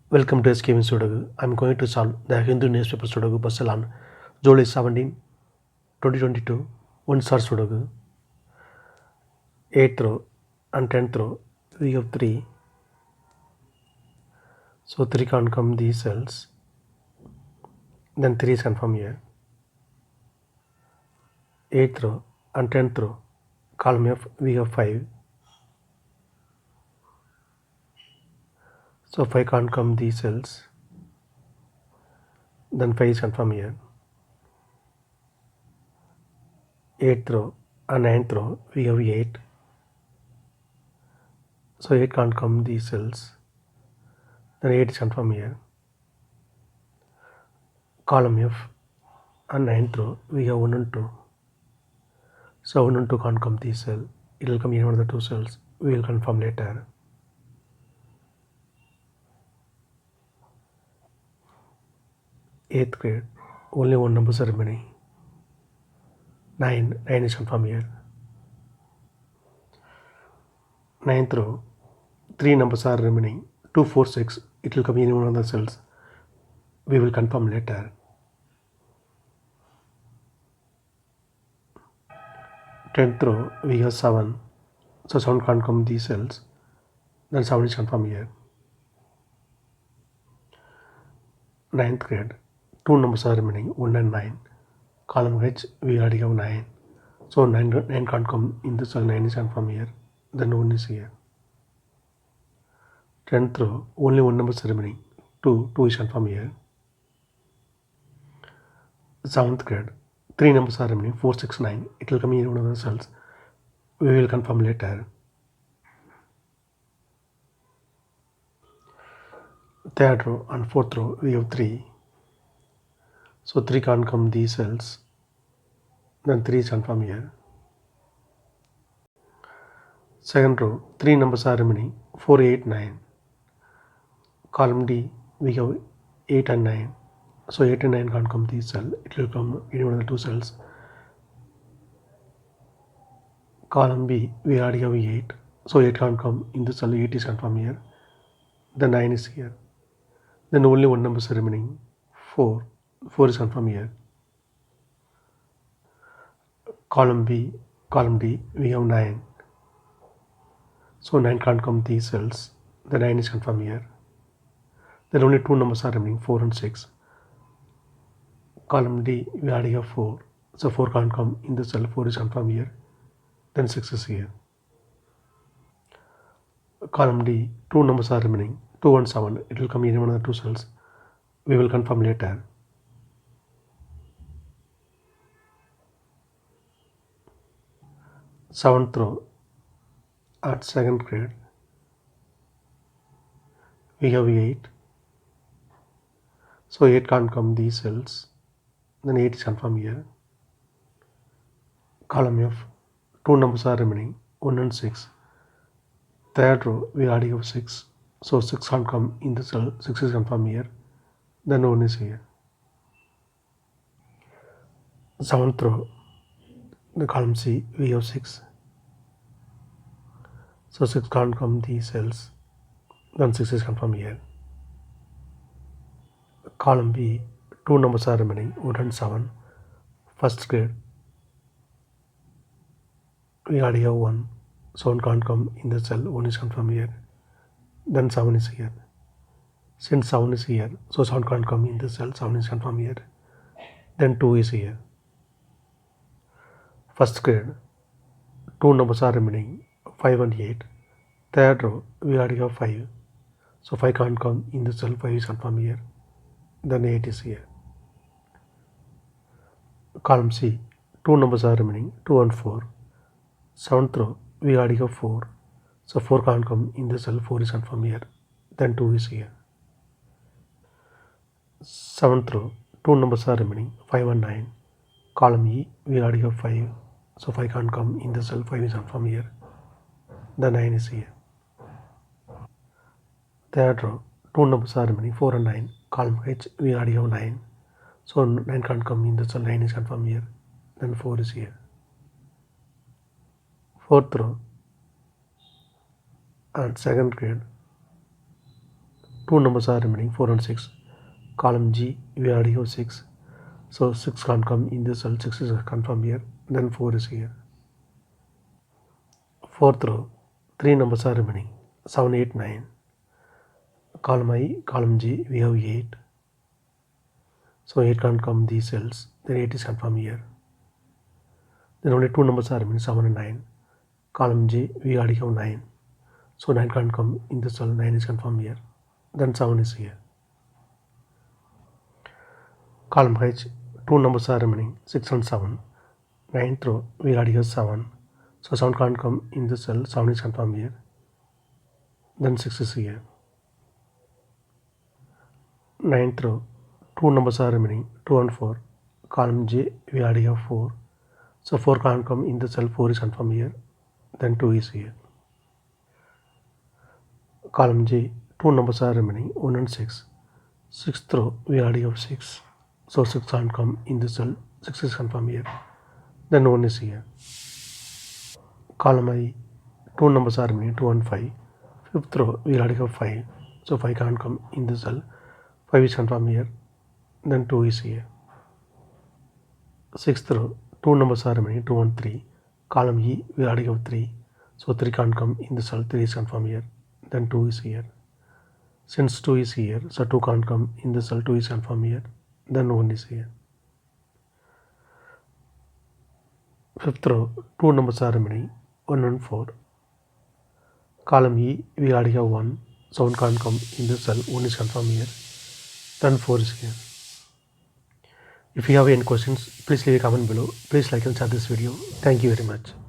Welcome to SkVm Sudoku. I'm going to solve the Hindu newspaper Sudoku puzzle on July 17, 2022. One star Sudoku. 8th row and 10th row. We have 3. So 3 can't come these cells. Then 3 is confirmed here. 8th row and 10th row. Column F, we have 5. So 5 can't come these cells. Then 5 is confirmed here. 8th row and 9th row. We have 8. So 8 can't come these cells. Then 8 is confirmed here. Column F and 9th row. We have 1 and 2. So 1 and 2 can't come this cell. It will come in one of the 2 cells. We will confirm later. Eighth grade. Only one number is remaining. 9. 9 is confirmed here. 9th row. 3 numbers are remaining. 2, 4, 6. It will come in one of the cells. We will confirm later. 10th row. We have 7. So 7 can't come these cells. Then 7 is confirmed here. 9th grade. 2 numbers are remaining. 1 and 9. Column H, we already have 9. So 9 can't come in the cell. 9 is confirmed here. Then 1 is here. 10th row, only 1 number is remaining. 2 is confirmed here. 7th grade, 3 numbers are remaining. 4, 6, 9. It will come in one of the cells. We will confirm later. 3rd row and 4th row, we have 3. So 3 can't come these cells. Then 3 is confirmed here. 2nd row, 3 numbers are remaining. 4, 8, 9. Column D, we have 8 and 9. So 8 and 9 can't come these cells. It will come in one of the 2 cells. Column B, we already have 8. So 8 can't come in the cell. 8 is confirmed here. The 9 is here. Then only 1 number is remaining. 4. 4 is confirmed here. Column B, column D, we have 9. So 9 can't come these cells. The 9 is confirmed here. Then only 2 numbers are remaining, 4 and 6. Column D, we already have 4. So 4 can't come in the cell. 4 is confirmed here. Then 6 is here. Column D, 2 numbers are remaining, 2 and 7. It will come in one of the 2 cells. We will confirm later. Seventh row at 2nd grade, we have 8. So 8 can't come these cells. Then 8 is confirmed here. Column F, 2 numbers are remaining, 1 and 6. 3rd row, we already have 6. So 6 can't come in the cell. 6 is confirmed here. Then 1 is here. 7th row, the column C, we have 6. So 6 can't come these cells. Then 6 is confirmed here. Column B, 2 numbers are remaining, 1 and 7. 1st grade, we already have 1. So 1 can't come in the cell. 1 is confirmed here. Then 7 is here. Since 7 is here, so 7 can't come in the cell. 7 is confirmed here. Then 2 is here. 1st grade, 2 numbers are remaining, 5 and 8. 3rd row, we already have 5. So 5 can't come in the cell. 5 is confirmed here. Then 8 is here. Column C, 2 numbers are remaining, 2 and 4. 7th row, we already have 4. So 4 can't come in the cell. 4 is confirmed here. Then 2 is here. 7th row, 2 numbers are remaining, 5 and 9. Column E, we already have 5. So 5 can't come in the cell. 5 is confirmed here. The 9 is here. 3rd row, 2 numbers are remaining, 4 and 9. Column H, we already have 9. So 9 can't come in the cell. 9 is confirmed here. Then 4 is here. 4th row and 2nd grade, two numbers are remaining, 4 and 6. Column G, we already have 6. So 6 can't come in this cell, 6 is confirmed here, then 4 is here. Fourth row, 3 numbers are remaining, 7, 8, 9. Column I, column G, we have 8. So 8 can't come these cells, then 8 is confirmed here. Then only 2 numbers are remaining, 7 and 9. Column J, we already have 9. So 9 can't come in the cell, 9 is confirmed here. Then 7 is here. Column H, 2 numbers are remaining, 6 and 7. 9th row, we already have 7. So 7 can't come in the cell, 7 is confirmed here. Then 6 is here. 9th row, 2 numbers are remaining, 2 and 4. Column J, we already have 4. So 4 can't come in the cell, 4 is confirmed here. Then 2 is here. Column J, 2 numbers are remaining, 1 and 6. 6th row, we already have 6. So 6 can't come in the cell, 6 is confirmed here. Then 1 is here. Column I, 2 numbers are remaining, 2 and 5. 5th row, we already have 5. So 5 can't come in the cell, 5 is confirmed here. Then 2 is here. 6th row, 2 numbers are remaining, 2 and 3. Column E, we already have 3. So 3 can't come in the cell, 3 is confirmed here. Then 2 is here. Since 2 is here, so 2 can't come in the cell, 2 is confirmed here. Then 1 is here. 5th row, 2 numbers are remaining, 1 and 4. Column E, we already have 1. So 1 can't come in the cell, 1 is confirmed here. Then 4 is here. If you have any questions, please leave a comment below. Please like and share this video. Thank you very much.